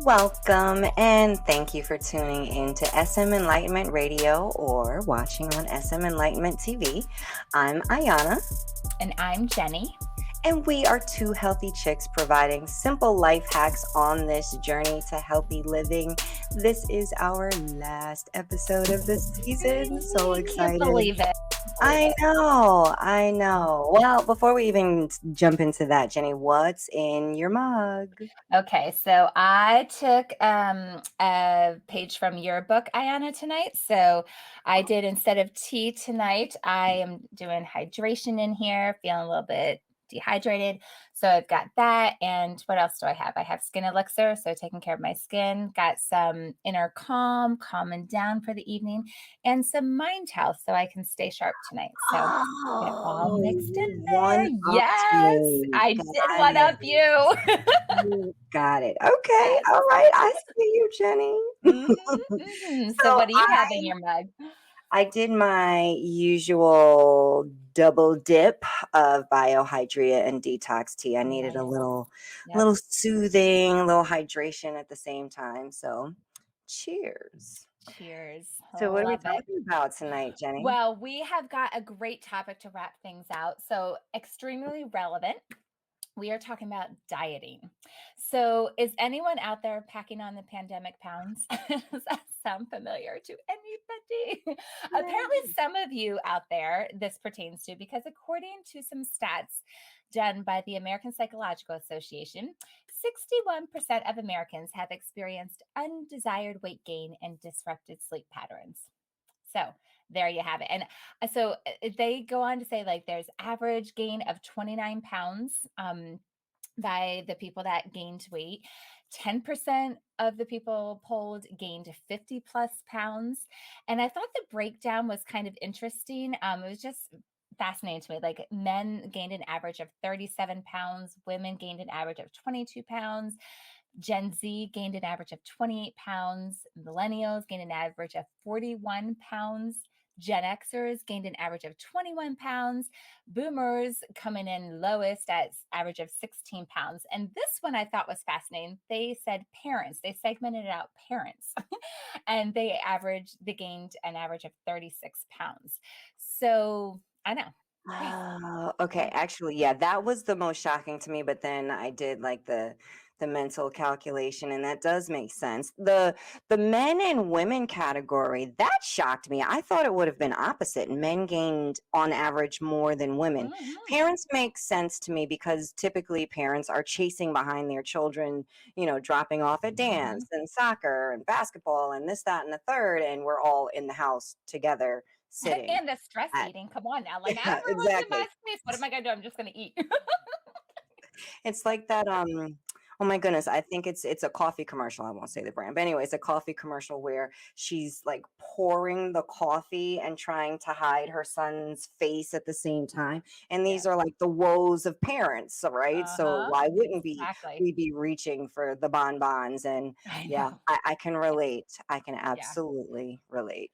Welcome and thank you for tuning in to SM Enlightenment Radio or watching on SM Enlightenment TV. I'm Ayana. And I'm Jenny. And we are two healthy chicks providing simple life hacks on this journey to healthy living. This is our last episode of the season. So excited. Can't believe it. I know. Well, before we even jump into that, Jenny, what's in your mug? Okay, so I took a page from your book, Ayana, tonight. So I did, instead of tea tonight, I am doing hydration in here, feeling a little bit dehydrated. So I've got that. And what else do I have? I have skin elixir, so taking care of my skin. Got some inner calming down for the evening, and some mind health so I can stay sharp tonight. So it all mixed in there. Yes, I did one up you. You got it. Okay. All right. I see you, Jenny. So what do you have in your mug? I did my usual double dip of Biohydria and detox tea. I needed a little soothing, a little hydration at the same time. So cheers. Cheers. So what are we talking about tonight, Jenny? Well, we have got a great topic to wrap things out. So extremely relevant. We are talking about dieting. So is anyone out there packing on the pandemic pounds? Does that sound familiar to anybody? Apparently some of you out there this pertains to, because according to some stats done by the American Psychological Association, 61% of Americans have experienced undesired weight gain and disrupted sleep patterns. So there you have it. And so they go on to say, like, there's average gain of 29 pounds by the people that gained weight. 10% of the people polled gained 50 plus pounds. And I thought the breakdown was kind of interesting. It was just fascinating to me. Like, men gained an average of 37 pounds, women gained an average of 22 pounds. Gen Z gained an average of 28 pounds. Millennials gained an average of 41 pounds. Gen Xers gained an average of 21 pounds. Boomers coming in lowest at average of 16 pounds. And this one I thought was fascinating. They said parents, they segmented out parents and they gained an average of 36 pounds. So I know. Oh, okay. Actually, yeah, that was the most shocking to me. But then I did like the mental calculation, and that does make sense. The men and women category, that shocked me. I thought it would have been opposite. Men gained on average more than women. Parents make sense to me because typically parents are chasing behind their children, dropping off at dance and soccer and basketball and this, that, and the third, and we're all in the house together. Sitting. And the stress eating. Come on now. Like, I don't really in my space. What am I going to do? I'm just going to eat. It's like that. Oh my goodness. I think it's a coffee commercial. I won't say the brand, but anyway, it's a coffee commercial where she's like pouring the coffee and trying to hide her son's face at the same time. And these are like the woes of parents, right? So why wouldn't we be reaching for the bonbons? And I can relate. I can absolutely relate.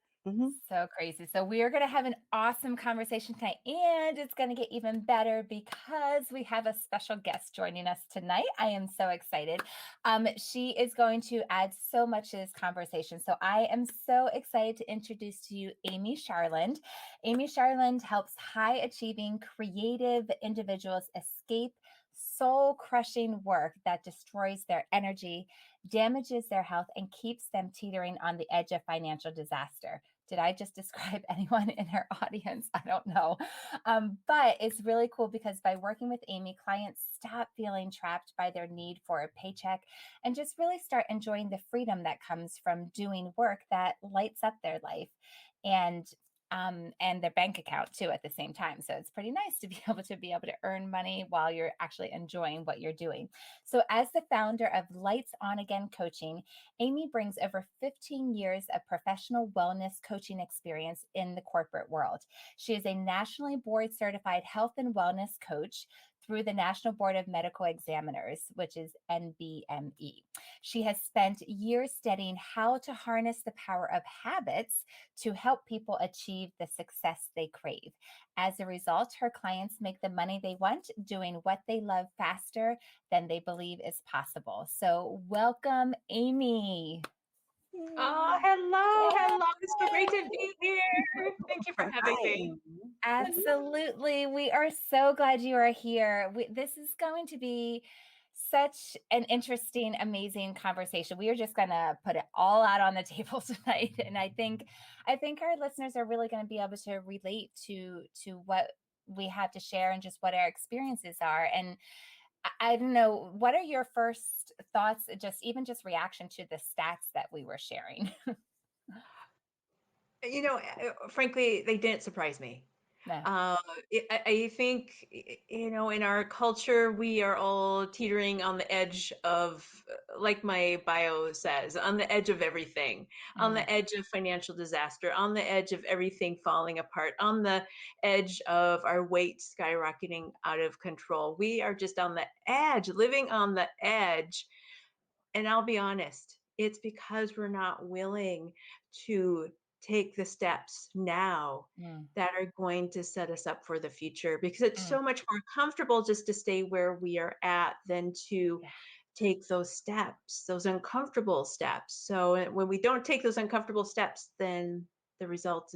So crazy. So we are going to have an awesome conversation tonight, and it's going to get even better because we have a special guest joining us tonight. I am so excited. She is going to add so much to this conversation. So I am so excited to introduce to you Amy Charland. Amy Charland helps high achieving creative individuals escape soul-crushing work that destroys their energy, damages their health, and keeps them teetering on the edge of financial disaster. Did I just describe anyone in her audience? I don't know. But it's really cool because by working with Amy, clients stop feeling trapped by their need for a paycheck and just really start enjoying the freedom that comes from doing work that lights up their life and their bank account too at the same time. So it's pretty nice to be able to earn money while you're actually enjoying what you're doing. So as the founder of Lights On Again Coaching, Amy brings over 15 years of professional wellness coaching experience in the corporate world. She is a nationally board certified health and wellness coach, through the National Board of Medical Examiners, which is NBME. She has spent years studying how to harness the power of habits to help people achieve the success they crave. As a result, her clients make the money they want doing what they love faster than they believe is possible. So, welcome, Amy. Oh, hello. It's so great to be here. Thank you for having Hi, me. Amy. Absolutely. We are so glad you are here. This is going to be such an interesting, amazing conversation. We are just going to put it all out on the table tonight, and I think our listeners are really going to be able to relate to what we have to share and just what our experiences are. And I don't know, what are your first thoughts, just reaction to the stats that we were sharing? Frankly, they didn't surprise me. No. I think, in our culture, we are all teetering on the edge of, like my bio says, on the edge of everything, on Mm, the edge of financial disaster, on the edge of everything falling apart, on the edge of our weight skyrocketing out of control. We are just on the edge, living on the edge. And I'll be honest, it's because we're not willing to take the steps now mm, that are going to set us up for the future, because it's mm. so much more comfortable just to stay where we are at than to Yeah. take those steps, those uncomfortable steps. So when we don't take those uncomfortable steps, then the result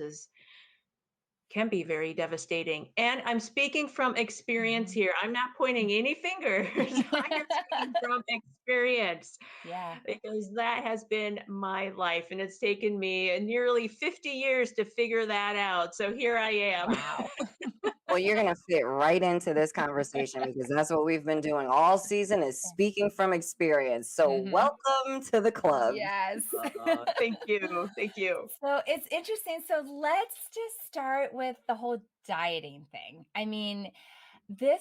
can be very devastating. And I'm speaking from experience Mhm. here. I'm not pointing any fingers. I am speaking from experience, Yeah. because that has been my life, and it's taken me nearly 50 years to figure that out. So here I am. Wow. Well, you're going to fit right into this conversation because that's what we've been doing all season is speaking from experience. So Hmm. welcome to the club. Yes. Thank you. Thank you. So it's interesting. So let's just start with the whole dieting thing. I mean, this,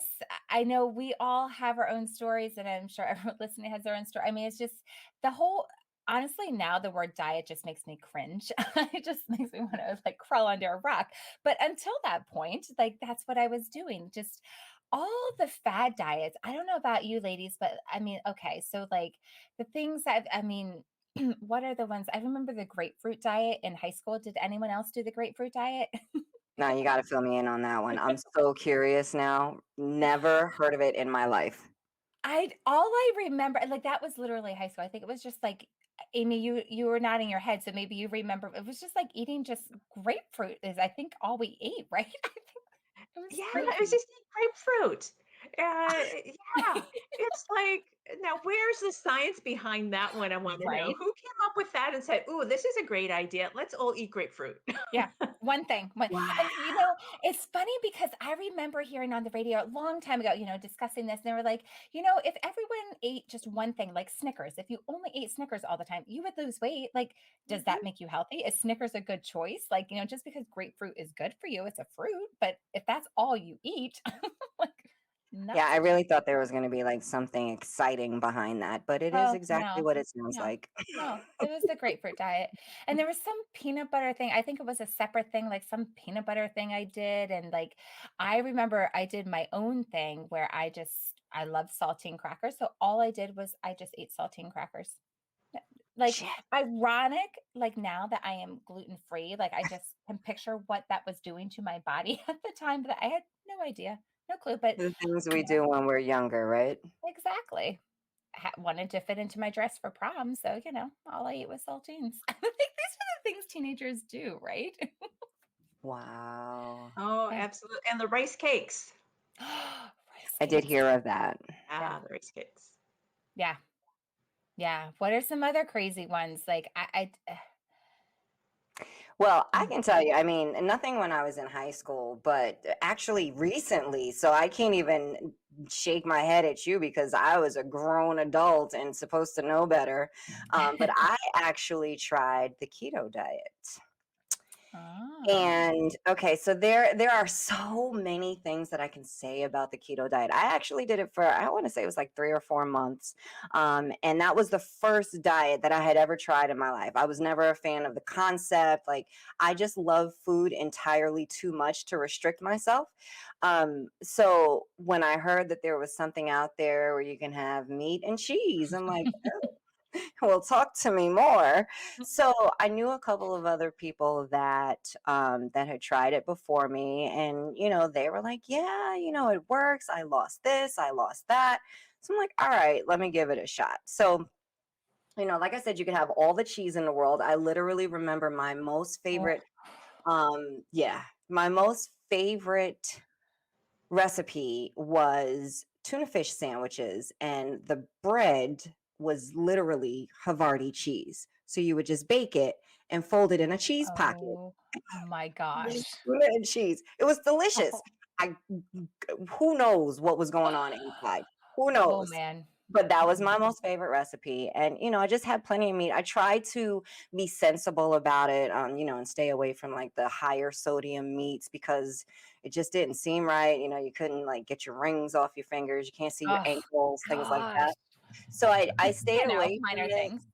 I know we all have our own stories, and I'm sure everyone listening has their own story. I mean, it's just the whole, honestly, now the word diet just makes me cringe. It just makes me want to like crawl under a rock. But until that point, like that's what I was doing. Just all the fad diets. I don't know about you ladies, but I mean, okay. So like the things that, I mean, what are the ones? I remember the grapefruit diet in high school. Did anyone else do the grapefruit diet? Now you got to fill me in on that one. I'm so curious now. Never heard of it in my life. I remember, like that was literally high school. I think it was just like Amy, you were nodding your head, so maybe you remember. It was just like eating just grapefruit is I think all we ate, right? I think it was Yeah, it was crazy. just grapefruit. Yeah, it's like, now where's the science behind that one? I want to know Right? who came up with that and said, "Ooh, this is a great idea. Let's all eat grapefruit." Yeah. One thing. Wow. And it's funny because I remember hearing on the radio a long time ago, discussing this. And they were like, if everyone ate just one thing, like Snickers, if you only ate Snickers all the time, you would lose weight. Like, does Mhm. that make you healthy? Is Snickers a good choice? Like, just because grapefruit is good for you, it's a fruit. But if that's all you eat, like, not Yeah, I so really thought there was going to be like something exciting behind that, but it is Oh, exactly no, what it sounds no, like. no. It was the grapefruit diet. And there was some peanut butter thing. I think it was a separate thing, like some peanut butter thing I did. And like, I remember I did my own thing where I love saltine crackers. So all I did was I just ate saltine crackers. Like, Shit. ironic, like now that I am gluten free, like I just can picture what that was doing to my body at the time, but I had no idea, no clue. But The things we you know, do when we're younger, right? exactly wanted to fit into my dress for prom. So, all I ate was saltines. I think these are the things teenagers do, right? Wow. Oh, Yeah. absolutely. And the rice cakes. Rice I did cakes. hear of that. Yeah. The rice cakes. Yeah. Yeah. What are some other crazy ones? Like, Well, I mm, can tell you, I mean, nothing when I was in high school, but actually recently, so I can't even shake my head at you because I was a grown adult and supposed to know better. But I actually tried the keto diet. Oh. And okay, so there are so many things that I can say about the keto diet. I actually did it for, I want to say it was like 3 or 4 months. And that was the first diet that I had ever tried in my life. I was never a fan of the concept. Like, I just love food entirely too much to restrict myself. So when I heard that there was something out there where you can have meat and cheese, I'm like, well, talk to me more. So I knew a couple of other people that had tried it before me, and they were like, "Yeah, it works. I lost this, I lost that." So I'm like, "All right, let me give it a shot." So like I said, you could have all the cheese in the world. I literally remember my most Oh, favorite, yeah, my most favorite recipe was tuna fish sandwiches, and the bread was literally Havarti cheese. So you would just bake it and fold it in a cheese pocket. oh my gosh. Tuna and cheese. It was delicious. Oh, I Who knows what was going on inside? Who oh knows? man. But that was Mm-mm. my most favorite recipe. And I just had plenty of meat. I tried to be sensible about it, and stay away from like the higher sodium meats because it just didn't seem right. You couldn't like get your rings off your fingers. You can't see your Oh ankles, things like gosh. that. So I stayed away from Minor it. things.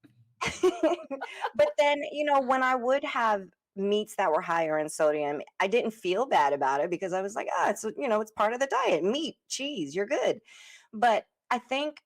But then, when I would have meats that were higher in sodium, I didn't feel bad about it because I was like, it's part of the diet. Meat, cheese, you're good. But I think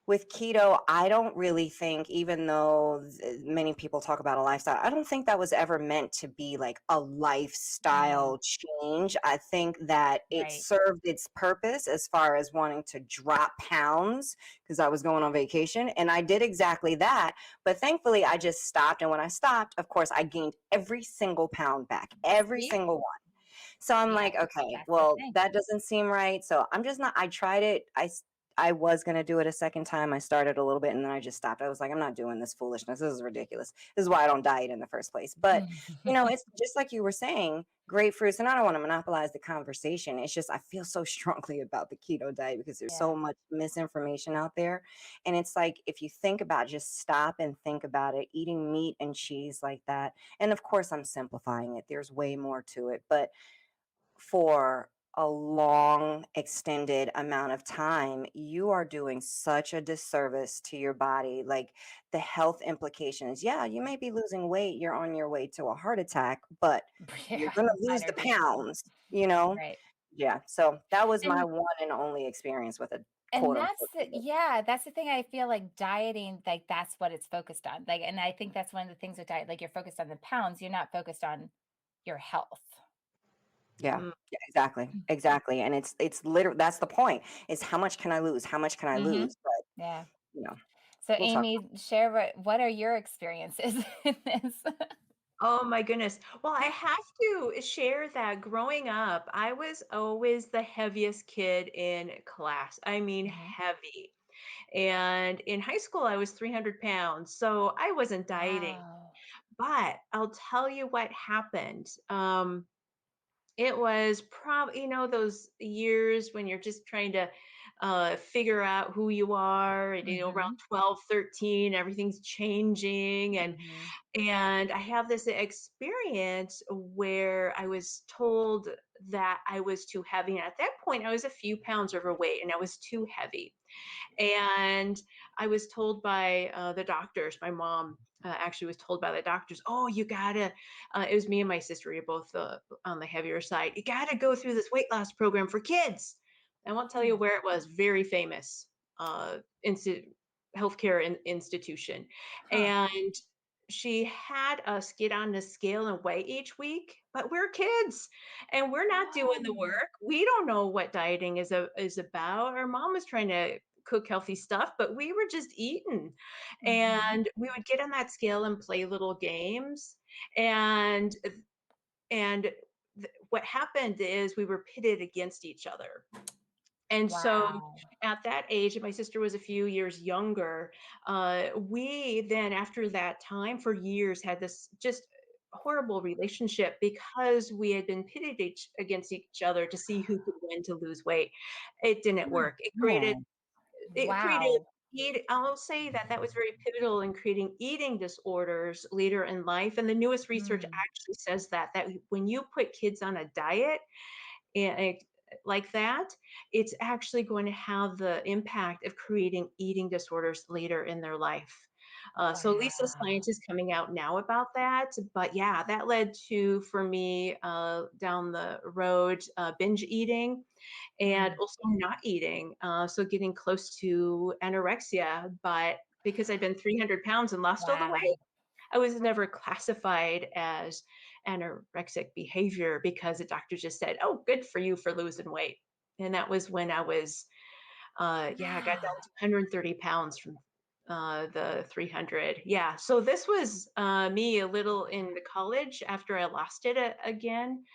with keto, I don't really think, even though many people talk about a lifestyle, I don't think that was ever meant to be like a Mm, lifestyle change. I think that it right. served its purpose as far as wanting to drop pounds because I was going on vacation, and I did exactly that. But thankfully, I just stopped. And when I stopped, of course, I gained every single pound back, every See? single one. So I'm Yeah, like, okay, that's the well, thing. that doesn't seem right. So I'm just not, I tried it. I was going to do it a second time. I started a little bit and then I just stopped. I was like, I'm not doing this foolishness. This is ridiculous. This is why I don't diet in the first place. But, it's just like you were saying, grapefruits, and I don't want to monopolize the conversation. It's just, I feel so strongly about the keto diet because there's Yeah. so much misinformation out there. And it's like, if you think about just stop and think about it, eating meat and cheese like that. And of course, I'm simplifying it. There's way more to it. But for a long extended amount of time, you are doing such a disservice to your body. Like, the health implications, yeah, you may be losing weight, you're on your way to a heart attack, but you're Yeah, going to lose minor the details. pounds. Right. Yeah, so that was my And one and only experience with a and quote that's unquote the keto. yeah, that's the thing I feel like dieting, like that's what it's focused on. Like, and I think that's one of the things with diet, like you're focused on the pounds, you're not focused on your health. Yeah, Mm. yeah, exactly, and it's literally, that's the point, is how much can I lose, how much can I Mm-hmm. lose? But Yeah. you know So we'll talk. Amy, share what are your experiences in this? Oh my goodness. Well, I have to share that growing up, I was always the heaviest kid in class. I mean, Mhm. heavy. And in high school, I was 300 pounds. So I wasn't dieting. Wow. But I'll tell you what happened. It was probably, those years when you're just trying to figure out who you are, and, around Mhm. 12, 13, everything's changing. Mhm. And I have this experience where I was told that I was too heavy. And at that point, I was a few pounds overweight and I was too heavy. And I was told by the doctors, my mom actually was told by the doctors, oh, you gotta, it was me and my sister, we are both on the heavier side. You gotta go through this weight loss program for kids. I won't tell you Mm. where it was, very famous healthcare institution. Huh. And she had us get on the scale and weigh each week, but we're kids and we're not doing the Oh. work. We don't know what dieting is about. Our mom was trying to cook healthy stuff, but we were just eating. Mhm. And we would get on that scale and play little games. And and what happened is we were pitted against each other. And so Wow. at that age, and my sister was a few years younger, we then, after that time, for years, had this just horrible relationship because we had been pitted against each other to see who could win to lose weight. It didn't Oh, work. It created man. it created Wow. I'll say that that was very pivotal in creating eating disorders later in life. And the newest research Mm, actually says that when you put kids on a diet and like that, it's actually going to have the impact of creating eating disorders later in their life. So at least the wow. science is coming out now about that. But yeah, that led to, for me, down the road, binge eating and Mm, also not eating. So getting close to anorexia. But because I've been 300 pounds and lost all the wow. weight, I was never classified as anorexic behavior because the doctor just said, "Oh, good for you for losing weight." And that was when I was, yeah, I got down Yeah. to 130 pounds from the 300. Yeah. So this was me a little in the college after I lost it again.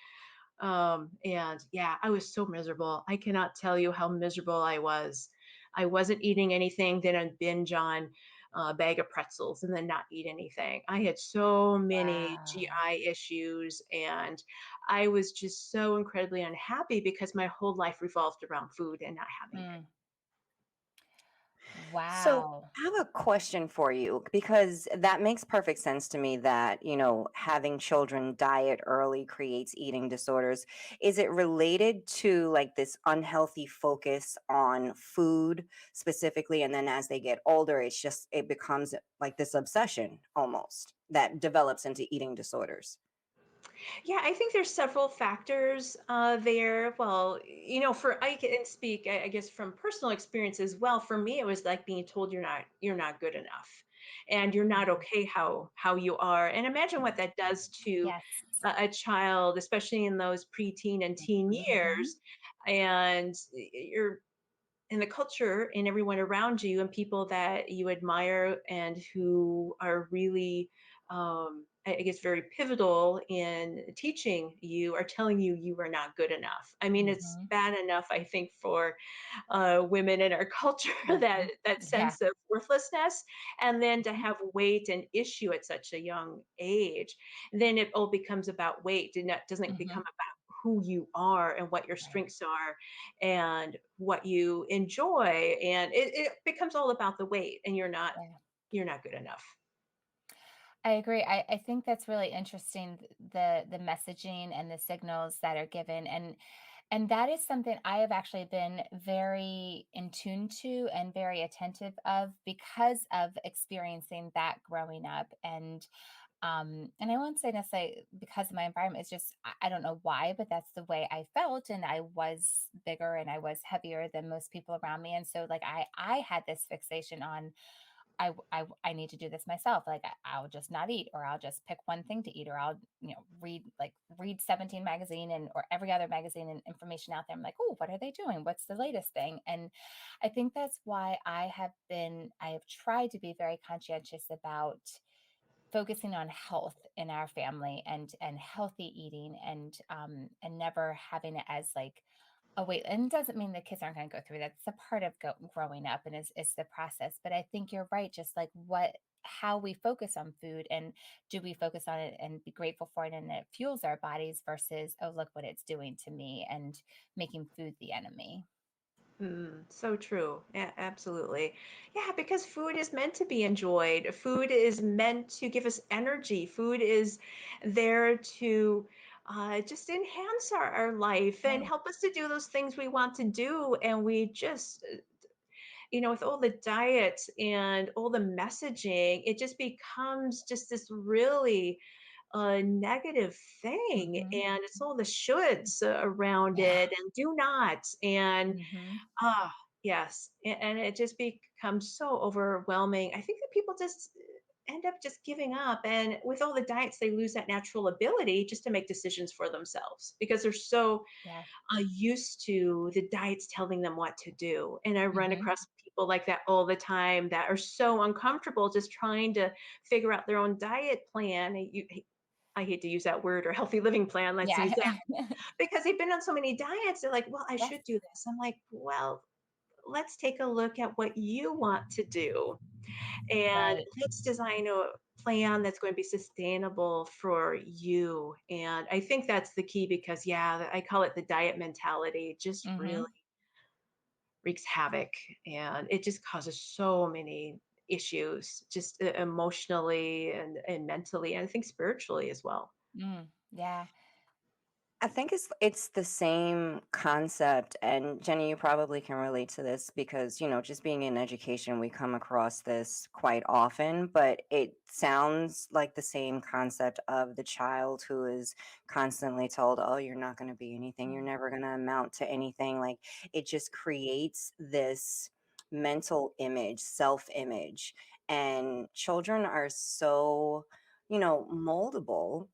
And yeah, I was so miserable. I cannot tell you how miserable I was. I wasn't eating anything, then I'd binge on a bag of pretzels and then not eat anything. I had so many Wow. GI issues and I was just so incredibly unhappy because my whole life revolved around food and not having it. Mm, So wow. I have a question for you because that makes perfect sense to me that, having children diet early creates eating disorders. Is it related to like this unhealthy focus on food specifically? And then as they get older, it becomes like this obsession almost that develops into eating disorders. Yeah, I think there's several factors there. Well, for I can speak, I guess, from personal experience as well. For me, it was like being told you're not good enough, and you're not Mhm. okay how you are. And imagine what that does to Yes. a child, especially in those preteen and teen Mhm. years. And you're in the culture and everyone around you and people that you admire and who are really I guess very pivotal in teaching you are telling you you are not good enough. I mean, it's Mhm. bad enough, I think, for women in our culture, that Mhm. Yeah. sense of worthlessness, and then to have weight an issue at such a young age, then it all becomes about weight and that doesn't become Mhm. about who you are and what your Right. strengths are and what you enjoy, and it becomes all about the weight and Yeah. you're not good enough. I agree. I think that's really interesting, the messaging and the signals that are given, and that is something I have actually been very in tune to and very attentive of because of experiencing that growing up. And I won't say necessarily because of my environment. It's just I don't know why, but that's the way I felt, and I was bigger and I was heavier than most people around me, and so like I had this fixation on I need to do this myself. Like I'll just not eat, or I'll just pick one thing to eat, or I'll read 17 magazine and or every other magazine and information out there. I'm like, oh, what are they doing? What's the latest thing? And I think that's why I have tried to be very conscientious about focusing on health in our family and healthy eating and never having it as like oh wait, and it doesn't mean the kids aren't going to go through that. It's a part of growing up, and it's the process. But I think you're right. Just like how we focus on food, and do we focus on it and be grateful for it, and it fuels our bodies versus oh look what it's doing to me, and making food the enemy. So true. Yeah, absolutely. Yeah, because food is meant to be enjoyed. Food is meant to give us energy. Food is there to just enhance our life and Yeah. help us to do those things we want to do. And we just, with all the diets and all the messaging, it just becomes just this really negative thing. Hmm. And it's all the shoulds around Yeah. it and do nots. And Hmm. Ah, yes, and it just becomes so overwhelming. I think that people just end up just giving up, and with all the diets, they lose that natural ability just to make decisions for themselves because they're so Yeah. used to the diets telling them what to do. And I run Hmm. across people like that all the time that are so uncomfortable just trying to figure out their own diet plan. I hate to use that word or healthy living plan. Let's use Yeah. that because they've been on so many diets. They're like, well, I Yes. should do this. I'm like, well, let's take a look at what you want to do and Right. let's design a plan that's going to be sustainable for you. And I think that's the key because, yeah, I call it the diet mentality. Just really, Hmm. wreaks havoc, and it just causes so many issues, just emotionally and mentally, and I think spiritually as well. Yeah. I think it's the same concept, and Jenny, you probably can relate to this because, just being in education, we come across this quite often, but it sounds like the same concept of the child who is constantly told, "Oh, you're not going to be anything, you're Mm, never going to amount to anything." Like it just creates this mental image, self-image, and children are so, moldable,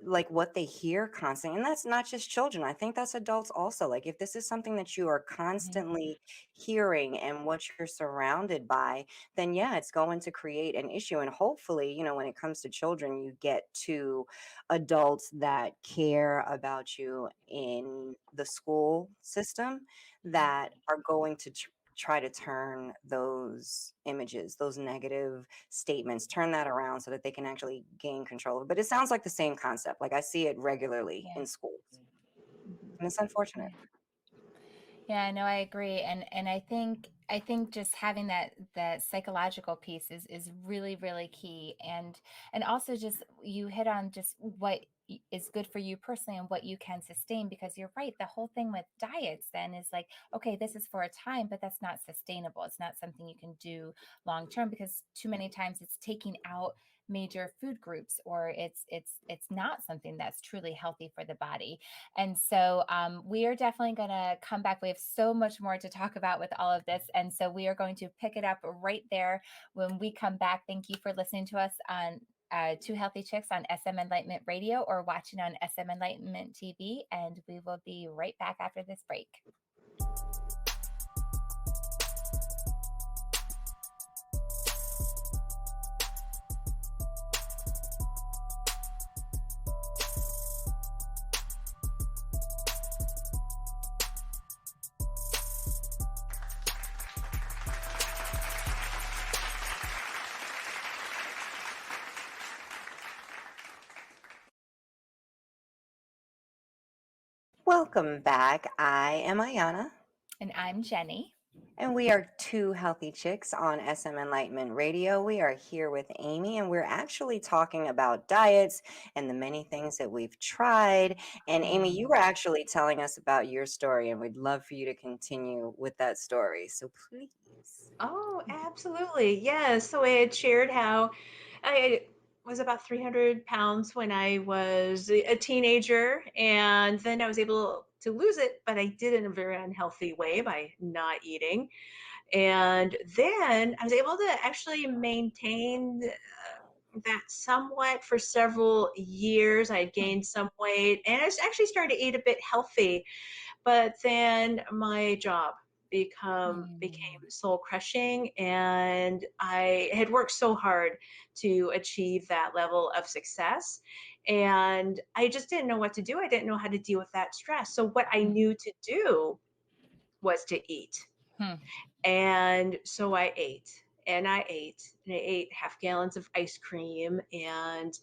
like what they hear constantly, and that's not just children, I think that's adults also. Like if this is something that you are mhm. constantly hearing and what you're surrounded by, then yeah, it's going to create an issue. And hopefully, when it comes to children, you get to adults that care about you in the school system that are going to try to turn those images, those negative statements, turn that around so that they can actually gain control. But it sounds like the same concept. Like I see it regularly Yeah. in schools, Mhm. and it's unfortunate. Yeah. Yeah, no, I agree. And I think just having that psychological piece is really, really key. And also just you hit on just what is good for you personally and what you can sustain, because you're right. The whole thing with diets then is like, okay, this is for a time, but that's not sustainable. It's not something you can do long term, because too many times it's taking out major food groups, or it's not something that's truly healthy for the body. And so we are definitely going to come back. We have so much more to talk about with all of this. And so we are going to pick it up right there when we come back. Thank you for listening to us on Two Healthy Chicks on SM Enlightenment Radio or watching on SM Enlightenment TV. And we will be right back after this break. Welcome back. I am Ayana, And I'm Jenny. and we are Two Healthy Chicks on SM Enlightenment Radio. We are here with Amy, and we're actually talking about diets and the many things that we've tried. And Amy, you were actually telling us about your story, and we'd love for you to continue with that story. So please. Oh, absolutely. Yeah. So I had shared how I was about 300 pounds when I was a teenager, and then I was able to lose it, but I did it in a very unhealthy way by not eating. And then I was able to actually maintain that somewhat for several years. I had gained some weight, and I was actually starting to eat a bit healthy, but then my job became Mm. soul crushing, and I had worked so hard to achieve that level of success, and I just didn't know what to do. I didn't know how to deal with that stress. So what I Mhm. knew to do was to eat. Hmm. And so I ate, and I ate, and I ate half gallons of ice cream, and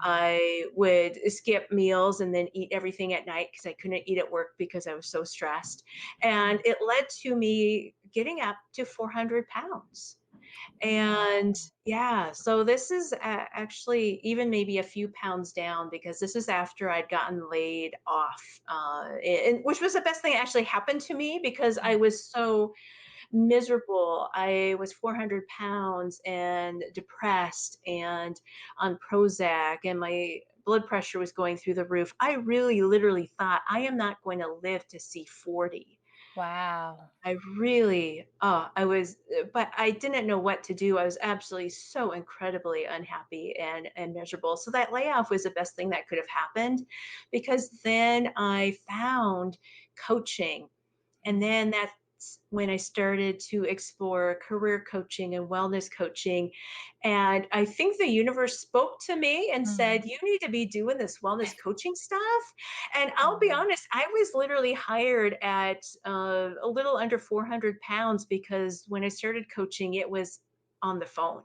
I would skip meals and then eat everything at night because I couldn't eat at work because I was so stressed. And Hmm. it led to me getting up to 400 pounds. Wow. And yeah, so this is actually even maybe a few pounds down, because this is after I'd gotten laid off, which was the best thing that actually happened to me because I was so miserable. I was 400 pounds and depressed and on Prozac, and my blood pressure was going through the roof. I really literally thought I am not going to live to see 40. Wow. I really, I was, but I didn't know what to do. I was absolutely so incredibly unhappy and miserable. So that layoff was the best thing that could have happened, because then I found coaching, and then that's when I started to explore career coaching and wellness coaching. And I think the universe spoke to me and said, Mm. "You need to be doing this wellness coaching stuff." And I'll be Wow. honest, I was literally hired at a little under 400 pounds, because when I started coaching, it was on the phone.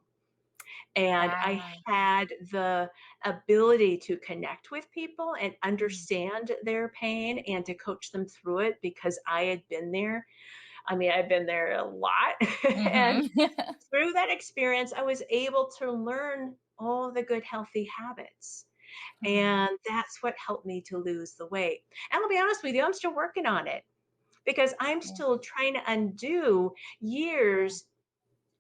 And I Wow. had the ability to connect with people and Mm. understand their pain and to coach them through it because I had been there. I mean, I've been there a lot. And Mhm. through that experience, I was able to learn all the good, healthy habits. Mm, And that's what helped me to lose the weight. And I'll be honest with you, I'm still working on it because I'm yeah, still trying to undo yeah. years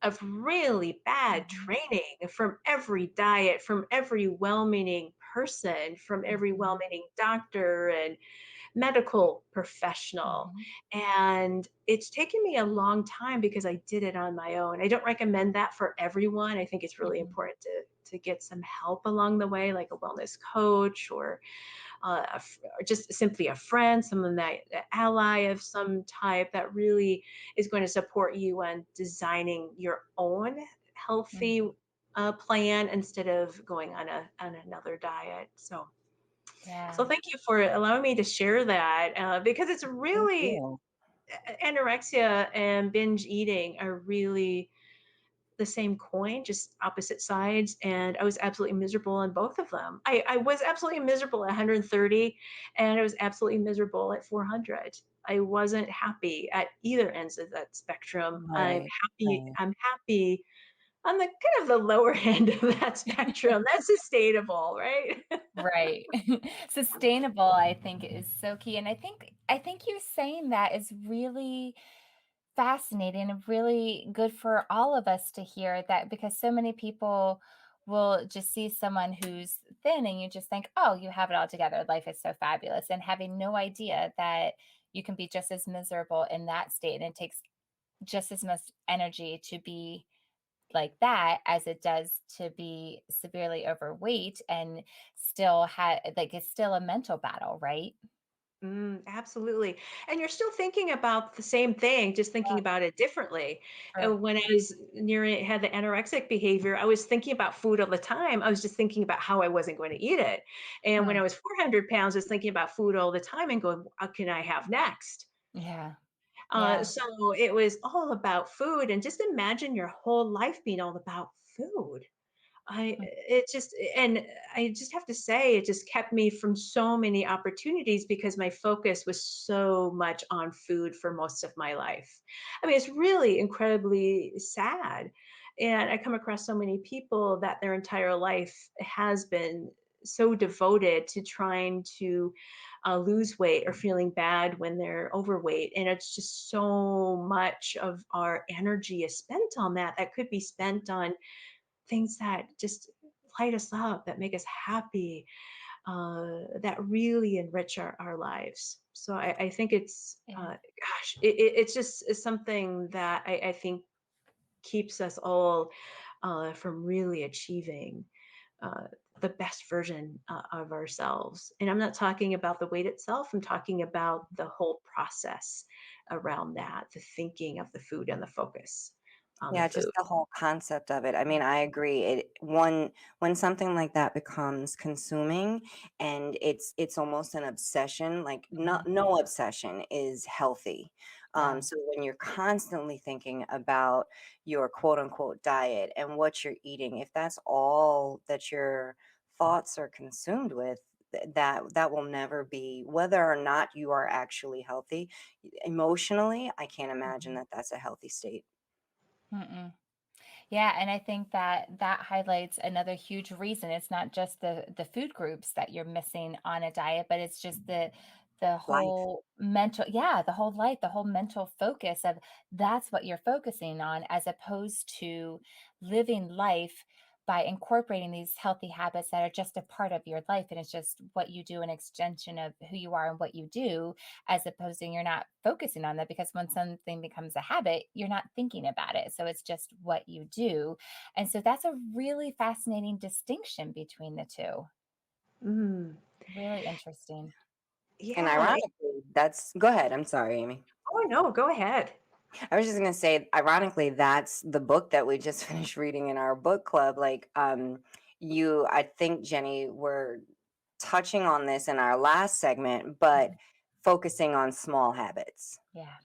of really bad Mhm, training from every diet, from every well meaning person, from every well mhm, meaning doctor and medical professional. mhm, And it's taken me a long time because I did it on my own. I don't recommend that for everyone. I think it's really mhm, important to get some help along the way, like a wellness coach or just simply a friend, someone that an ally of some type that really is going to support you on designing your own healthy mhm. plan instead of going on another diet. So Yeah. thank you for allowing me to share that because it's Thank really you. anorexia and binge eating are really the same coin, just opposite sides. And I was absolutely miserable on both of them. I was absolutely miserable at 130, and I was absolutely miserable at 400. I wasn't happy at either ends of that spectrum. I'm Right. happy. Right. I'm happy on the kind of the lower end of that spectrum. That's sustainable, right? Right. Sustainable, I think, is so key. And I think you saying that is really fascinating and really good for all of us to hear that because so many people will just see someone who's thin and you just think, oh, you have it all together. Life is so fabulous. And having no idea that you can be just as miserable in that state. And it takes just as much energy to be like that as it does to be severely overweight and still like it's still a mental battle, right? Absolutely. And you're still thinking about the same thing, just thinking Yeah, about it differently. true. And when I was near it, had the anorexic behavior, I was thinking about food all the time. I was just thinking about how I wasn't going to eat it. And when Hmm. I was 400 pounds, I was thinking about food all the time and going, what can I have next? Yeah. Yeah. So it was all about food. And just imagine your whole life being all about food. I it just and I just have to say it just kept me from so many opportunities because my focus was so much on food for most of my life. I mean, it's really incredibly sad. And I come across so many people that their entire life has been so devoted to trying to lose weight or feeling bad when they're overweight. And it's just so much of our energy is spent on that that could be spent on things that just light us up, that make us happy, that really enrich our lives. So I think Yeah. it's just it's something that I think keeps us all from really achieving uh, the best version of ourselves. And I'm not talking about the weight itself, I'm talking about the whole process around that, the thinking of the food and the focus on the Yeah, just food. the whole concept of it. I mean, I agree. When something like that becomes consuming and it's almost an obsession, like Mhm. no obsession is healthy. Yeah. So when you're constantly thinking about your quote unquote diet and what you're eating, if that's all that your thoughts are consumed with, that will never be, whether or not you are actually healthy emotionally, I can't imagine Mhm. that that's a healthy state. Mm-mm. Yeah, and I think that that highlights another huge reason. It's not just the food groups that you're missing on a diet, but it's just the Life. whole mental, yeah, the whole life, the whole mental focus of that's what you're focusing on as opposed to living life by incorporating these healthy habits that are just a part of your life and it's just what you do, an extension of who you are and what you do, as opposed to you're not focusing on that because when something becomes a habit, you're not thinking about it. So it's just what you do. And so that's a really fascinating distinction between the two. Mm. Really interesting. And Yeah. ironically, that's go ahead. I'm sorry, Amy. Oh, no, go ahead. I was just gonna say, ironically, that's the book that we just finished reading in our book club. Like, I think Jenny, were touching on this in our last segment, but Mhm. focusing on small habits. Yeah.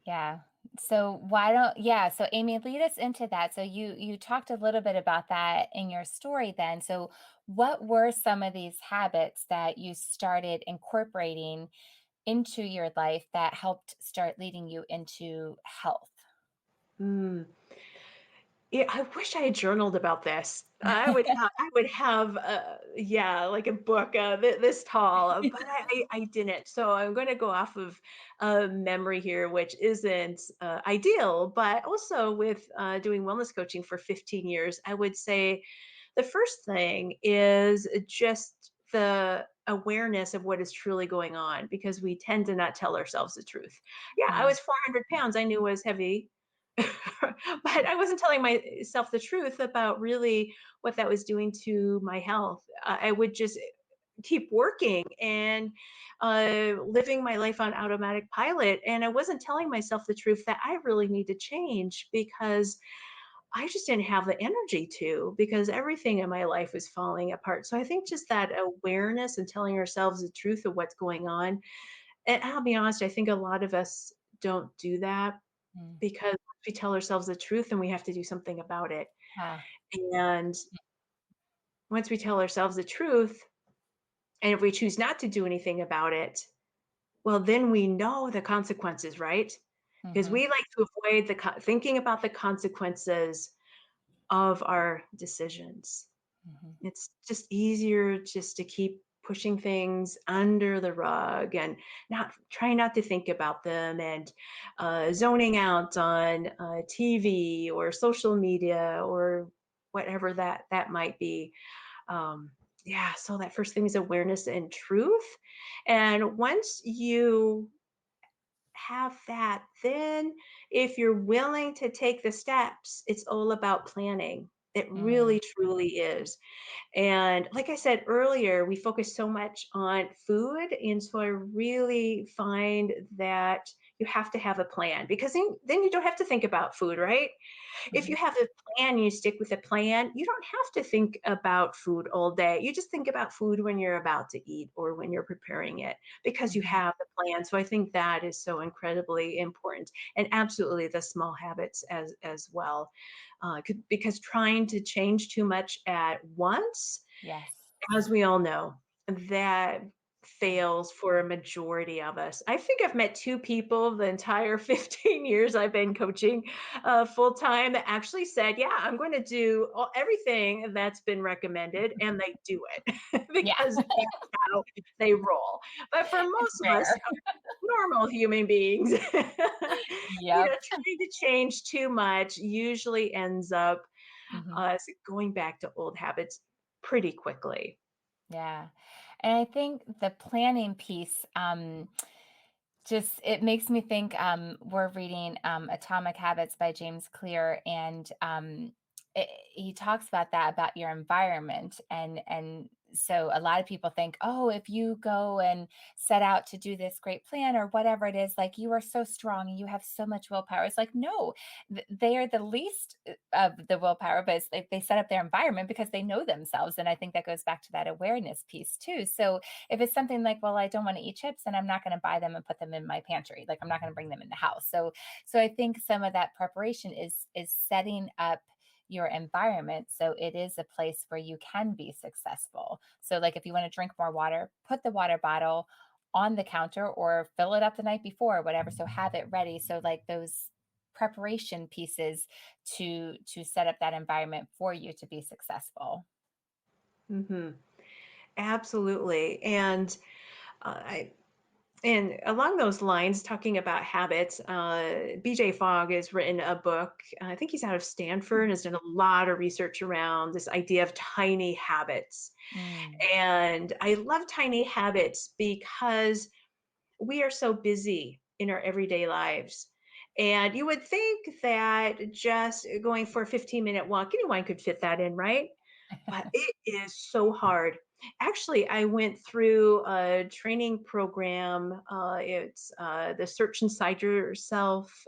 Yeah. So why don't yeah, so Amy, lead us into that. So you talked a little bit about that in your story then. So what were some of these habits that you started incorporating into your life that helped start leading you into health? Mm. Yeah, I wish I had journaled about this. I would have, yeah, like a book, this tall, but I didn't. So I'm going to go off of memory here, which isn't ideal, but also with doing wellness coaching for 15 years, I would say the first thing is just the awareness of what is truly going on, because we tend to not tell ourselves the truth. Yeah, I Mm, was 400 pounds. I knew was heavy, but I wasn't telling myself the truth about really what that was doing to my health. I would just keep working and living my life on automatic pilot. And I wasn't telling myself the truth that I really need to change, because I just didn't have the energy to, because everything in my life was falling apart. So I think just that awareness and telling ourselves the truth of what's going on. And I'll be honest, I think a lot of us don't do that, mm. because once we tell ourselves the truth, then we have to do something about it. Ah, And once we tell ourselves the truth, and if we choose not to do anything about it, well, then we know the consequences, right? Because mhm, we like to avoid thinking about the consequences of our decisions. mhm, It's just easier just to keep pushing things under the rug and not trying not to think about them, and zoning out on TV or social media or whatever that might be. Um, yeah, so that first thing is awareness and truth. And once you have that, then if you're willing to take the steps, it's all about planning. It mm, really, truly is. And like I said earlier, we focus so much on food. And so I really find that you have to have a plan, because then you don't have to think about food, right? If you mhm, have a plan, you stick with the plan, you don't have to think about food all day. You just think about food when you're about to eat or when you're preparing it, because you mhm. have the plan. So I think that is so incredibly important, and absolutely the small habits as well. Because trying to change too much at once, Yes. as we all know, that fails for a majority of us. I think I've met two people the entire 15 years I've been coaching full time that actually said, "Yeah, I'm going to do everything that's been recommended," and they do it Yeah. because that's how they roll. But for It's most of us, rare. normal human beings, Yep. trying to change too much usually ends up Mhm. us going back to old habits pretty quickly. Yeah. And I think the planning piece, just it makes me think, we're reading Atomic Habits by James Clear, and he talks about that, about your environment. And so a lot of people think, oh, if you go and set out to do this great plan or whatever it is, like you are so strong and you have so much willpower. It's like, no, they are the least of the willpower, but it's like they set up their environment because they know themselves. And I think that goes back to that awareness piece too. So if it's something like, well, I don't want to eat chips, and I'm not going to buy them and put them in my pantry, like I'm not going to bring them in the house. So I think some of that preparation is setting up your environment so it is a place where you can be successful. So like if you want to drink more water, put the water bottle on the counter or fill it up the night before or whatever, so have it ready. So like those preparation pieces to set up that environment for you to be successful. Hmm. Absolutely. I and along those lines, talking about habits, BJ Fogg has written a book. I think he's out of Stanford and has done a lot of research around this idea of tiny habits. Mm, And I love tiny habits because we are so busy in our everyday lives. And you would think that just going for a 15-minute walk, anyone could fit that in, right? But it is so hard. Actually, I went through a training program. It's the Search Inside Yourself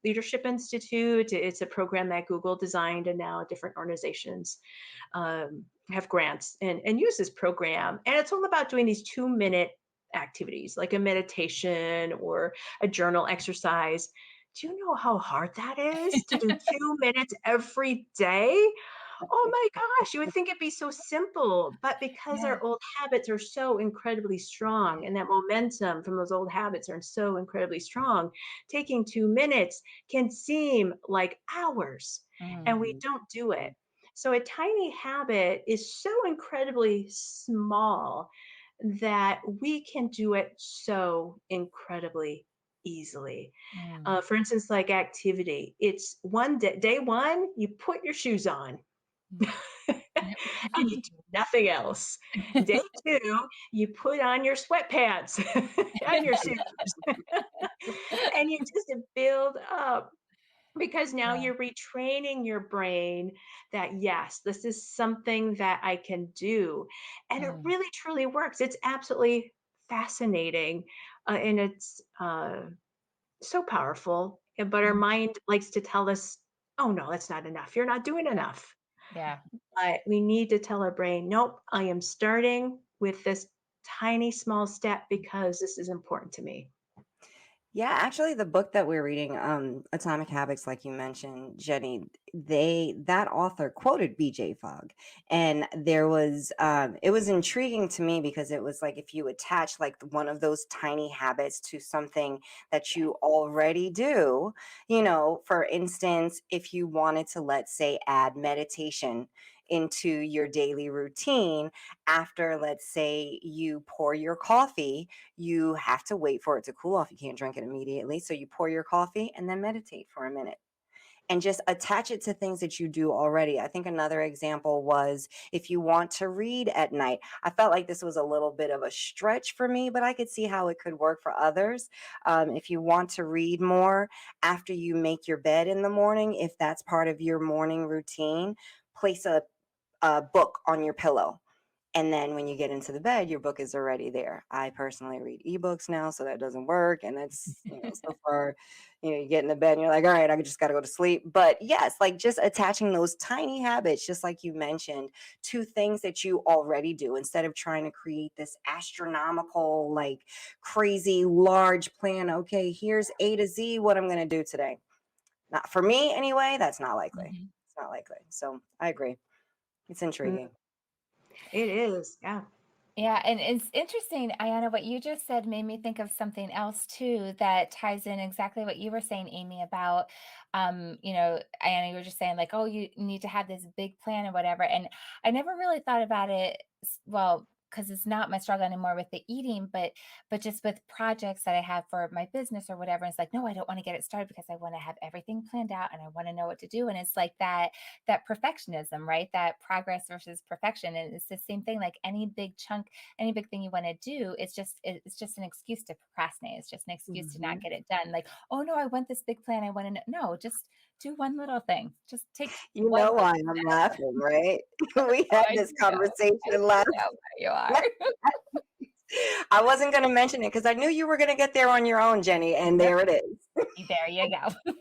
Leadership Institute. It's a program that Google designed, and now different organizations have grants and use this program. And it's all about doing these 2-minute activities like a meditation or a journal exercise. Do you know how hard that is to do 2 minutes every day? Oh my gosh, you would think it'd be so simple, but because Yeah. our old habits are so incredibly strong and that momentum from those old habits are so incredibly strong, taking 2 minutes can seem like hours and we Mm, don't do it. So a tiny habit is so incredibly small that we can do it so incredibly easily. mm. For instance, like activity, it's day one, you put your shoes on Mm. and you do nothing else. Day two, you put on your sweatpants and your shoes and you just build up because now Yeah. you're retraining your brain that yes, this is something that I can do. And it Mm, really truly works. It's absolutely fascinating. And it's so powerful. But our mm. mind likes to tell us, oh, no, that's not enough. You're not doing enough. Yeah. But we need to tell our brain, nope, I am starting with this tiny small step because this is important to me. Yeah, actually, the book that we're reading, Atomic Habits, like you mentioned, Jenny, that author quoted BJ Fogg, and it was intriguing to me because it was like if you attach like one of those tiny habits to something that you already do, for instance, if you wanted to, let's say, add meditation into your daily routine after, let's say, you pour your coffee, you have to wait for it to cool off. You can't drink it immediately. So you pour your coffee and then meditate for a minute and just attach it to things that you do already. I think another example was if you want to read at night. I felt like this was a little bit of a stretch for me, but I could see how it could work for others. If you want to read more after you make your bed in the morning, if that's part of your morning routine, place a book on your pillow, and then when you get into the bed, your book is already there. I personally read ebooks now, so that doesn't work. And it's, so far, you get in the bed and you're like, all right, I just got to go to sleep. But yes, like just attaching those tiny habits, just like you mentioned, to things that you already do instead of trying to create this astronomical, like crazy large plan. Okay, here's A to Z what I'm going to do today. Not for me anyway, that's not likely. Mhm. It's not likely. So I agree. It's Mm, intriguing. it is, yeah. Yeah, and it's interesting, Ayana, what you just said made me think of something else too that ties in exactly what you were saying, Amy, about Ayana, you were just saying like, oh, you need to have this big plan or whatever. And I never really thought about it, well, because it's not my struggle anymore with the eating, but just with projects that I have for my business or whatever. It's like, no, I don't want to get it started because I want to have everything planned out and I want to know what to do. And it's like that perfectionism, right? That progress versus perfection. And it's the same thing, like any big thing you want to do, it's just an excuse to procrastinate. It's just an excuse to not Mhm. get it done. Like, oh no, I want this big plan. I want to know. No, just do one little thing. Just take You one know little why step I'm at a time. laughing, right? We Oh, had I this do know. I conversation do last. know where you are. I wasn't going to mention it because I knew you were going to get there on your own, Jenny, and Yep, there it is. there you go.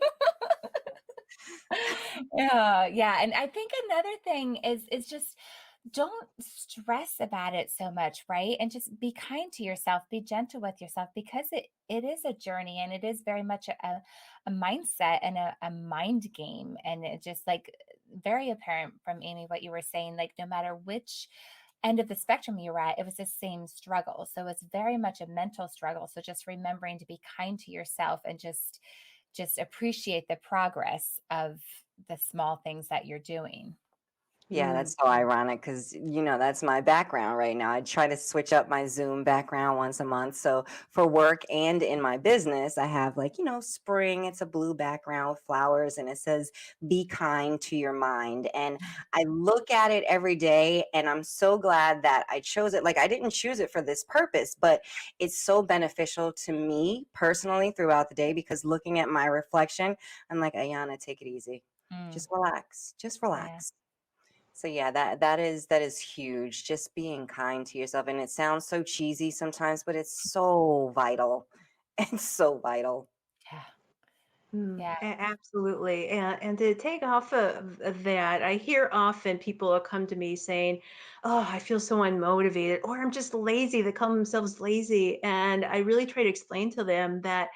Yeah, yeah. And I think another thing is just don't stress about it so much, right? And just be kind to yourself, be gentle with yourself because it is a journey and it is very much a mindset and a mind game. And it just like very apparent from Amy what you were saying, like no matter which end of the spectrum you were at, it was the same struggle. So it's very much a mental struggle. So just remembering to be kind to yourself and just appreciate the progress of the small things that you're doing. Yeah, Mm. that's so ironic because, that's my background right now. I try to switch up my Zoom background once a month. So for work and in my business, I have like, spring, it's a blue background with flowers and it says, be kind to your mind. And I look at it every day and I'm so glad that I chose it. Like I didn't choose it for this purpose, but it's so beneficial to me personally throughout the day because looking at my reflection, I'm like, Ayana, take it easy. Mm, Just relax. Just yeah. relax. So yeah, that is huge. Just being kind to yourself. And it sounds so cheesy sometimes, but it's so vital. It's so vital. Yeah. Mm, Yeah. absolutely. And to take off of that, I hear often people will come to me saying, oh, I feel so unmotivated, or I'm just lazy. They call themselves lazy. And I really try to explain to them that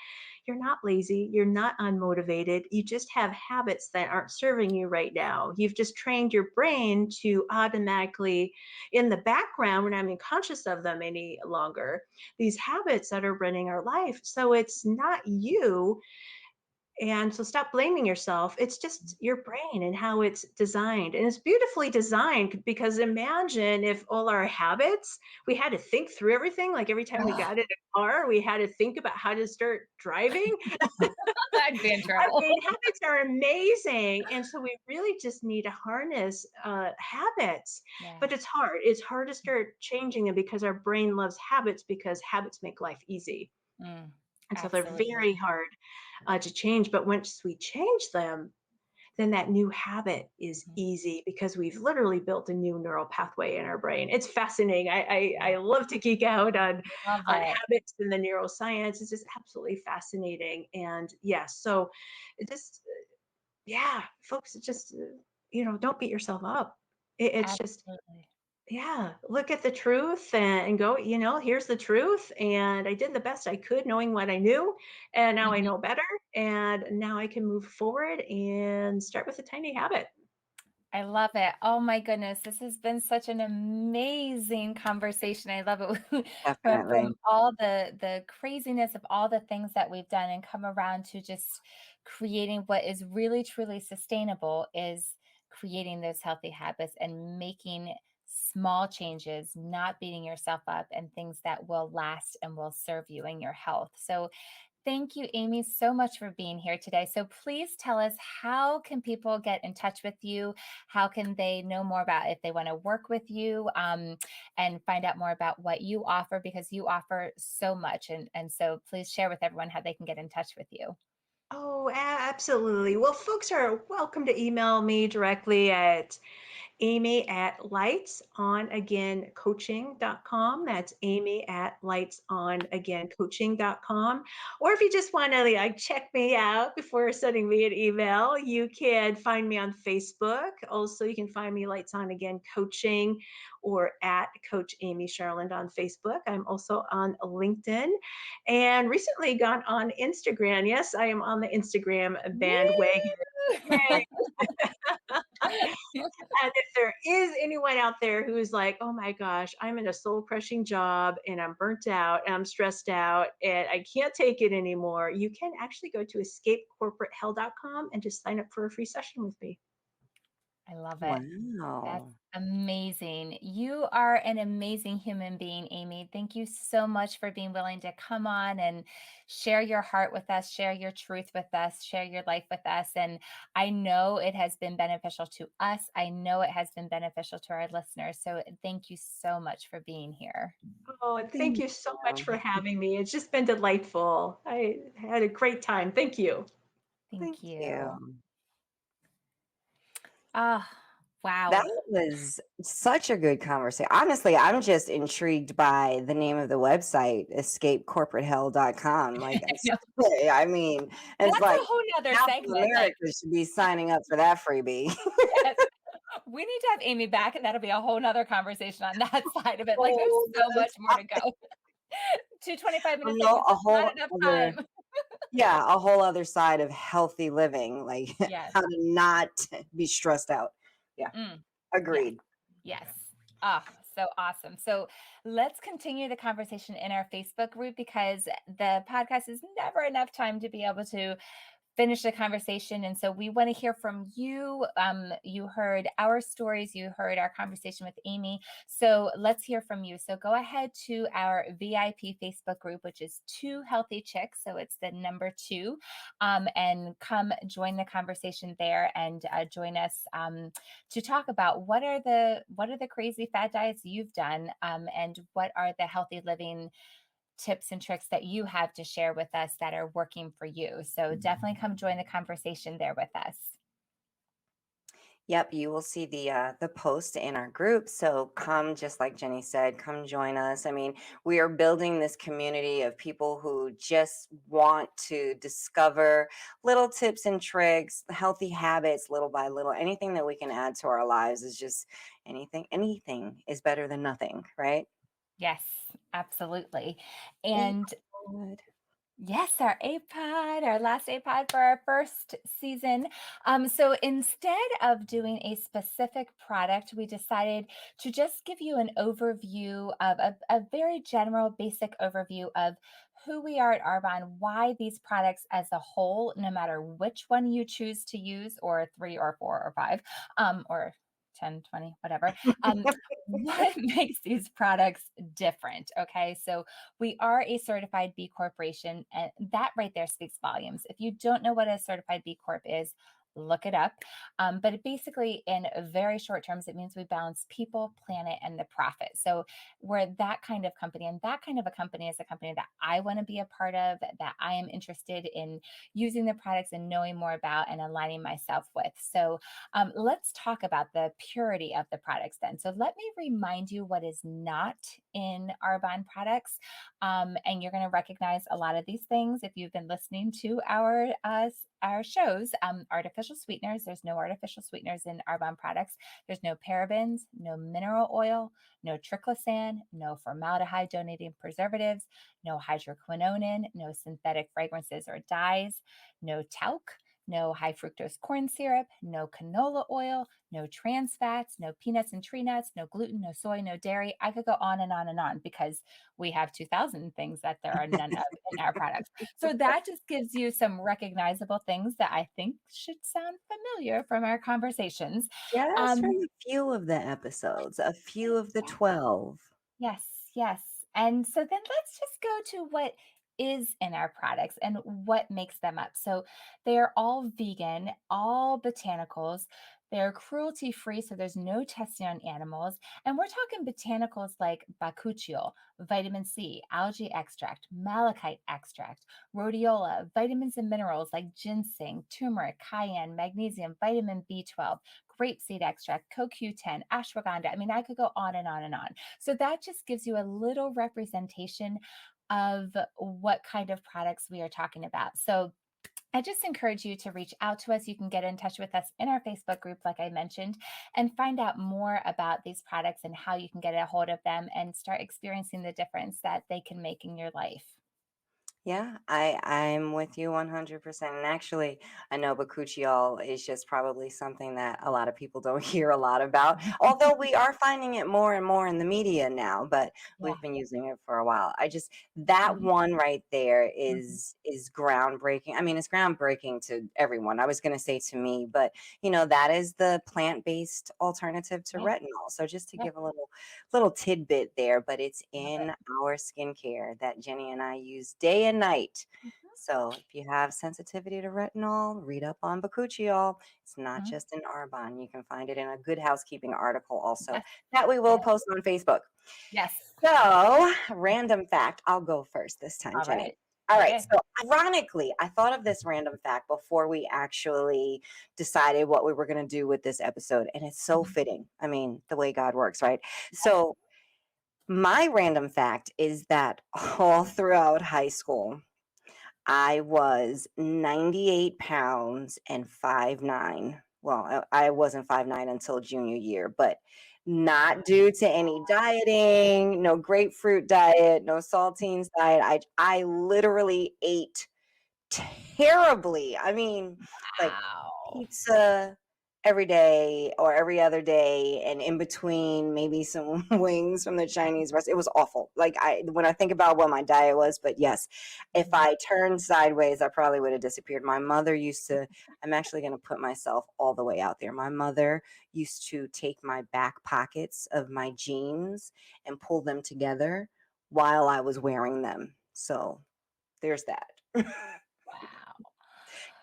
you're not lazy, you're not unmotivated. You just have habits that aren't serving you right now. You've just trained your brain to automatically, in the background, we're not even conscious of them any longer, these habits that are running our life. So it's not you, and so stop blaming yourself. It's just your brain and how it's designed. And it's beautifully designed, because imagine if all our habits, we had to think through everything. Like every time we Ugh, got in a car, we had to think about how to start driving. I'd be in I trouble. mean, habits are amazing. And so we really just need to harness habits. Yeah. But it's hard. It's hard to start changing them because our brain loves habits, because habits make life easy. Mm, And so they're absolutely. very hard to change. But once we change them, then that new habit is Mhm. easy, because we've literally built a new neural pathway in our brain. It's fascinating. I love to geek out Love on it. habits and the neuroscience. It's just absolutely fascinating. And yes, so it just yeah, folks, it just don't beat yourself up. It's just Absolutely. yeah, look at the truth and go, here's the truth. And I did the best I could knowing what I knew. And now I Mhm. know better. And now I can move forward and start with a tiny habit. I love it. Oh my goodness, this has been such an amazing conversation. I love it. From Definitely. all the craziness of all the things that we've done and come around to just creating what is really truly sustainable is creating those healthy habits and making small changes, not beating yourself up, and things that will last and will serve you and your health. So thank you, Amy, so much for being here today. So please tell us, how can people get in touch with you? How can they know more about if they want to work with you, and find out more about what you offer, because you offer so much. And so please share with everyone how they can get in touch with you. Oh, absolutely. Well, folks are welcome to email me directly at Amy at lightsonagaincoaching.com. That's Amy at lightsonagaincoaching.com. Or if you just want to like check me out before sending me an email, you can find me on Facebook. Also, you can find me Lights On Again Coaching, or at Coach Amy Charland on Facebook. I'm also on LinkedIn and recently got on Instagram. Yes, I am on the Instagram bandwagon. Woo! Yay. And if there is anyone out there who's like, oh my gosh, I'm in a soul crushing job and I'm burnt out and I'm stressed out and I can't take it anymore, you can actually go to escapecorporatehell.com and just sign up for a free session with me. I love it. That's Wow. amazing. You are an amazing human being, Amy. Thank you so much for being willing to come on and share your heart with us, share your truth with us, share your life with us. And I know it has been beneficial to us. I know it has been beneficial to our listeners. So thank you so much for being here. Oh, and thank Thank you so much you. for having me. It's just been delightful. I had a great time. Thank you. Thank Thank you. you. Ah, That wow. was such a good conversation. Honestly, I'm just intrigued by the name of the website, escapecorporatehell.com. Like, I mean, it's That's like a whole nother half of segment. Like, America should be signing up for that freebie. yes, we need to have Amy back, and that'll be a whole nother conversation on that side of it. Like, there's Whole so nother much more to go. 2 25-minute no, segments a is not whole enough other, time. yeah, a whole other side of healthy living, like Yes. how to not be stressed out. Yeah, Mm, yes. agreed. Yes. Ah, so awesome. So let's continue the conversation in our Facebook group, because the podcast is never enough time to be able to finish the conversation. And so we want to hear from you. You heard our stories, you heard our conversation with Amy. So let's hear from you. So go ahead to our VIP Facebook group, which is Two Healthy Chicks. So it's the number two, and come join the conversation there, and join us, to talk about what are the crazy fad diets you've done, and what are the healthy living tips and tricks that you have to share with us that are working for you. So definitely come join the conversation there with us. Yep, you will see the post in our group. So come, just like Jenny said, come join us. I mean, we are building this community of people who just want to discover little tips and tricks, healthy habits, little by little. Anything that we can add to our lives is just anything is better than nothing, right? Yes, absolutely. Thank And God. Yes, our APOD, our last APOD for our first season. So instead of doing a specific product, we decided to just give you an overview of a very general, basic overview of who we are at Arbonne, why these products as a whole, no matter which one you choose to use, or three or four or five, or 10, 20, whatever, what makes these products different. Okay. So we are a certified B Corporation, and that right there speaks volumes. If you don't know what a certified B Corp is, look it up. But it basically, in very short terms, it means we balance people, planet, and the profit. So we're that kind of company, and that kind of a company is a company that I want to be a part of, that I am interested in using the products and knowing more about and aligning myself with. So let's talk about the purity of the products then. So let me remind you what is not in Arbonne products. And you're going to recognize a lot of these things if you've been listening to our shows. Artificial sweeteners, there's no artificial sweeteners in Arbonne products. There's no parabens, no mineral oil, no triclosan, no formaldehyde donating preservatives, no hydroquinone, no synthetic fragrances or dyes, no talc, no high fructose corn syrup, no canola oil, no trans fats, no peanuts and tree nuts, no gluten, no soy, no dairy. I could go on and on and on because we have 2,000 things that there are none of in our products. So that just gives you some recognizable things that I think should sound familiar from our conversations. Just from Um, a few of the episodes, a few of the 12. Yes, yes. And so then let's just go to what is in our products and what makes them up. So they're all vegan, all botanicals. They're cruelty free, so there's no testing on animals. And we're talking botanicals like bakuchiol, vitamin C, algae extract, malachite extract, rhodiola, vitamins and minerals like ginseng, turmeric, cayenne, magnesium, vitamin B12, grapeseed extract, CoQ10, ashwagandha. I mean, I could go on and on and on. So that just gives you a little representation of what kind of products we are talking about. So I just encourage you to reach out to us. You can get in touch with us in our Facebook group, like I mentioned, and find out more about these products and how you can get a hold of them and start experiencing the difference that they can make in your life. Yeah, I'm with you 100%. And actually, I know bakuchiol is just probably something that a lot of people don't hear a lot about. Although we are finding it more and more in the media now, but Yeah. we've been using it for a while. I just that Mhm, one right there mhm. is groundbreaking. I mean, it's groundbreaking to everyone. I was going to say to me, but that is the plant-based alternative to Yeah. retinol. So just to Yep. give a little tidbit there, but it's Love it. in our skincare that Jenny and I use day and night. Mhm, So if you have sensitivity to retinol, read up on bakuchiol. It's not mhm. just in Arbonne. You can find it in a Good Housekeeping article also Yes. that we will Yes. post on Facebook. Yes. So, random fact. I'll go first this time, All Jenny. right. All right. Okay. So, ironically, I thought of this random fact before we actually decided what we were going to do with this episode. And it's so Mhm. fitting. I mean, the way God works, right? Yes. So, my random fact is that all throughout high school, I was 98 pounds and 5'9". Well, I wasn't 5'9" until junior year, but not due to any dieting, no grapefruit diet, no saltines diet. I literally ate terribly. I mean, like Wow. pizza every day or every other day, and in between maybe some wings from the Chinese restaurant. It was awful. Like when I think about what my diet was, but yes, if Mhm. I turned sideways, I probably would have disappeared. My mother used to, I'm actually going to put myself all the way out there. My mother used to take my back pockets of my jeans and pull them together while I was wearing them. So there's that. Wow.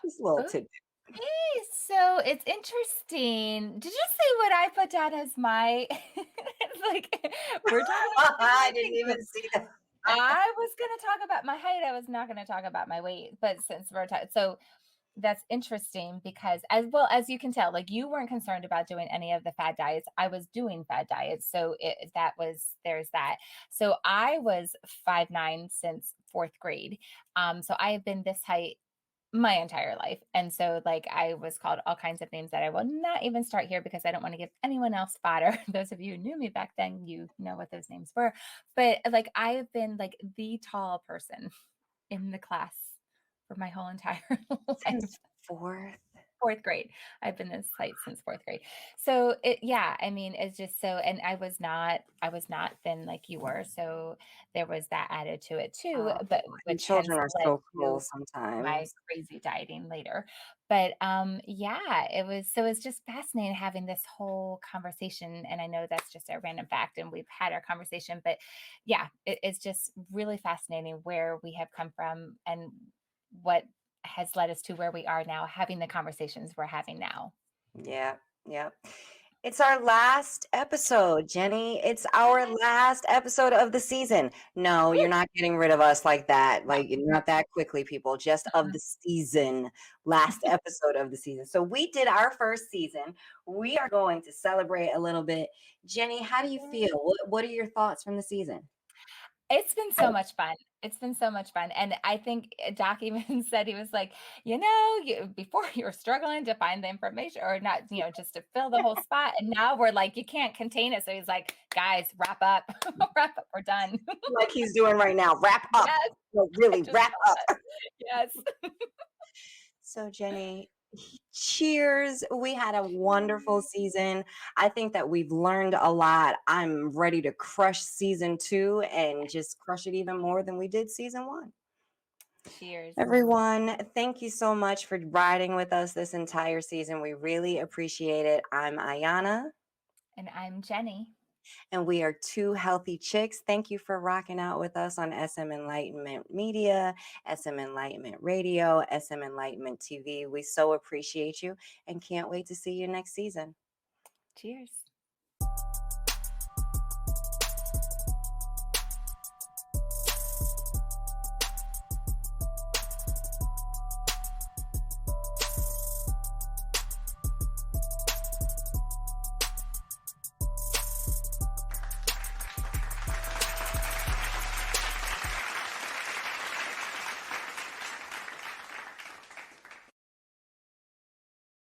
Just a little tidbit. Okay, so it's interesting. Did you say what I put down as my it's like we're talking about I similar didn't things, but even see that. I was gonna talk about my height. I was not gonna talk about my weight, but since we're talking, so that's interesting because as you can tell, like you weren't concerned about doing any of the fad diets. I was doing fad diets. So that was there's that. So I was 5'9" since fourth grade. So I have been this height my entire life. And so like I was called all kinds of names that I will not even start here because I don't want to give anyone else fodder. Those of you who knew me back then, you know what those names were. But like I have been like the tall person in the class for my whole entire life. Since fourth. Fourth grade. I've been in sight since fourth grade. So yeah, I mean, it's just so, and I was not thin like you were. So there was that added to it too, Oh, but you which hence children are led so cruel to my sometimes. crazy dieting later. But yeah, it's just fascinating having this whole conversation. And I know that's just a random fact and we've had our conversation, but yeah, it's just really fascinating where we have come from and what has led us to where we are now, having the conversations we're having now. Yeah, yeah. It's our last episode, Jenny. It's our Yes. last episode of the season. No, you're Woo! not getting rid of us like that. No, Like, no. not that quickly, people. Just of the season, last episode of the season. So, we did our first season. We are going to celebrate a little bit. Jenny, how do you feel? What are your thoughts from the season? It's been so much fun. It's been so much fun. And I think Doc even said, he was like, before you were struggling to find the information or not, just to fill the whole spot. And now we're like, you can't contain it. So he's like, guys, wrap up, wrap up. We're done. Like he's doing right now. Wrap up. Yes. No, I really, just wrap love up. that. Yes. So, Jenny, cheers. We had a wonderful season. I think that we've learned a lot. I'm ready to crush season 2 and just crush it even more than we did season 1. Cheers. Everyone, thank you so much for riding with us this entire season. We really appreciate it. I'm Ayana, And I'm Jenny. and we are two healthy chicks. Thank you for rocking out with us on SM Enlightenment Media, SM Enlightenment Radio, SM Enlightenment TV. We so appreciate you and can't wait to see you next season. Cheers.